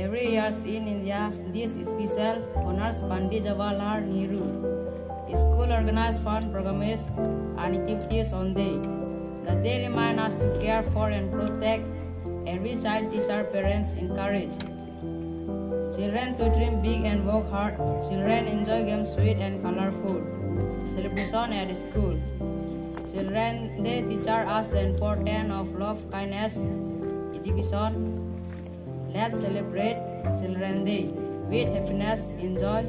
Every year in India, this special honors Pandit Jawaharlal Nehru. School organized fun programs and activities on day. The day remind us to care for and protect every child. Teacher, parents encourage children to dream big and work hard. Children enjoy games sweet and colorful. Celebration at school. Children Day teacher us the importance of love, kindness, education. Let's celebrate Children's Day with happiness, enjoy.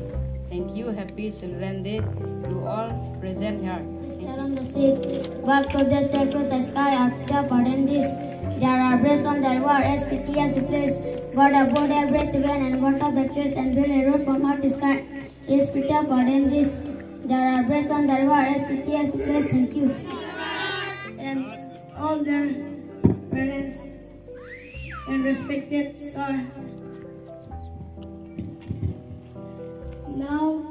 Thank you. Happy Children's Day to all present here. On the sea, walk to the across the sky after pardon this. There are breaths on the war as pity as you place. God above their breaths even and water the trees and build a road from out the sky. Yes, Peter, pardon this. There are breaths on the war as pity as you place. Thank you. And all their parents and respected sir. Now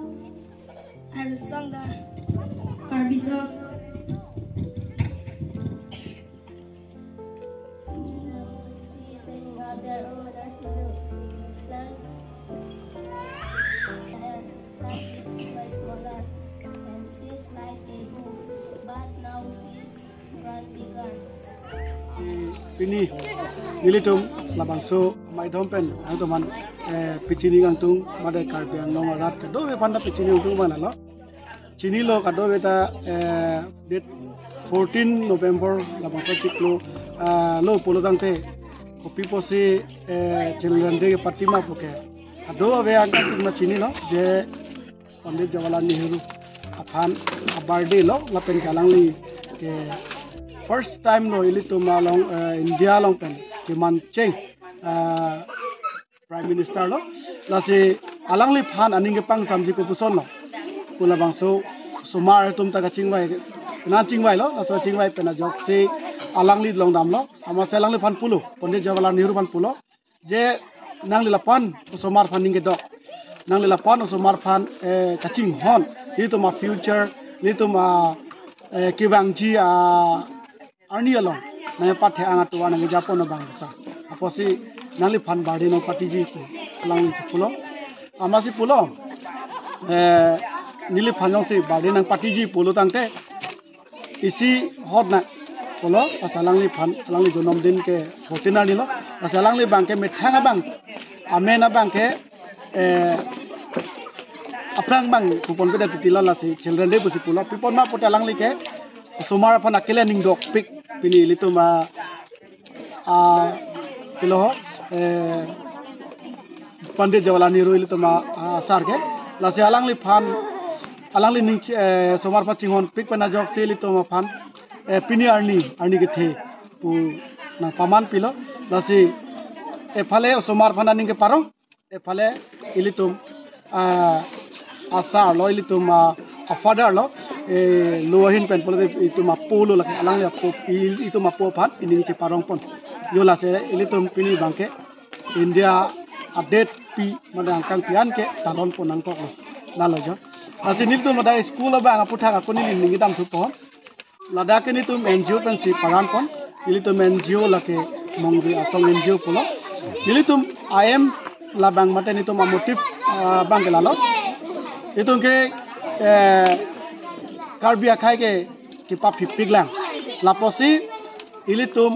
I will sing the Karbi song. Pini nilitum labangso mai dompen ang teman pichini gantung made karbiang nong rat kado be panda pichini gantung mana lo chini lo kado beta date 14 November labangso tiklo lo polo dangte kopi posi Children's Day patima poke kado be angka tikna chini lo je Pandit Jawaharlal Nehru aphan birthday lo lapen kalangli ke first time no ili to malong India long pen ki man cheng prime minister lo lasi alangli phan aning ke pang samji ko puson no kula bangso sumar tum ta ka chingwai na chingwai lo laso chingwai pena jok se alangli long dam lo ama se alangli phan pulo Pandit Jawaharlal Nehru phan pulo je nangli lapan sumar phan ning ke dok nangli lapan sumar phan kaching hon ni to ma future ni to ma kibangji Arni along, naya pathe angat tuwa nang Japan na bangsa. Aposi nangli fan badi no patiji ko lang si pulo. Amasi pulo nili fanong si badi nang patiji pulo tangte isi hot na pulo asalangli fan alangli jonom din ke hotina nilo asalangli bangke methanga bang amena bangke aprang bang kupon beda titila la si Children's Day pusi pulo pipon ma potalangli ke sumar pan akile ning dok pik pini lituma kilo Pandit Jawaharlal Nehru lituma sar ke lasi alangli phan alangli ning sumar pa chingon pik pana jok se lituma phan pini arni ke the pu na paman pilo lasi e phale sumar phana ning ke parong e phale ilitum asa lo ilituma father lo lohin pen polo itu ma polo la alang ya po itu ma po phat ini che parong pon yo la se ilitum pini bangke India update pi madang kang pian ke talon pon nang tok la lo jo asin itu madai school ba nga putha ka kuni ning dam thu pon lada ke ni tum NGO pen si paran pon ilitum NGO la ke mongri asong NGO polo ilitum IM la bang mate ni to ma motif bang ke la lo itu ke Karbi akai ke kipa pipik lang laposi ilitum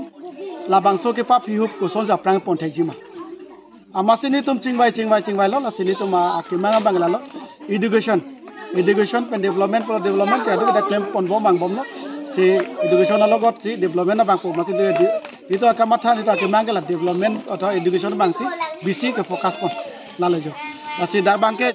labangso ke pa pihup ko sonja prang pon thejima amasini tum chingwai lo lasini tum akimanga bangla lo education pen development ke adu da claim pon bo mang bom no si education lo got si development na bang ko masi de itu akamatha itu akimanga la development atau education bang si bisi ke focus pon lalejo lasi da bangke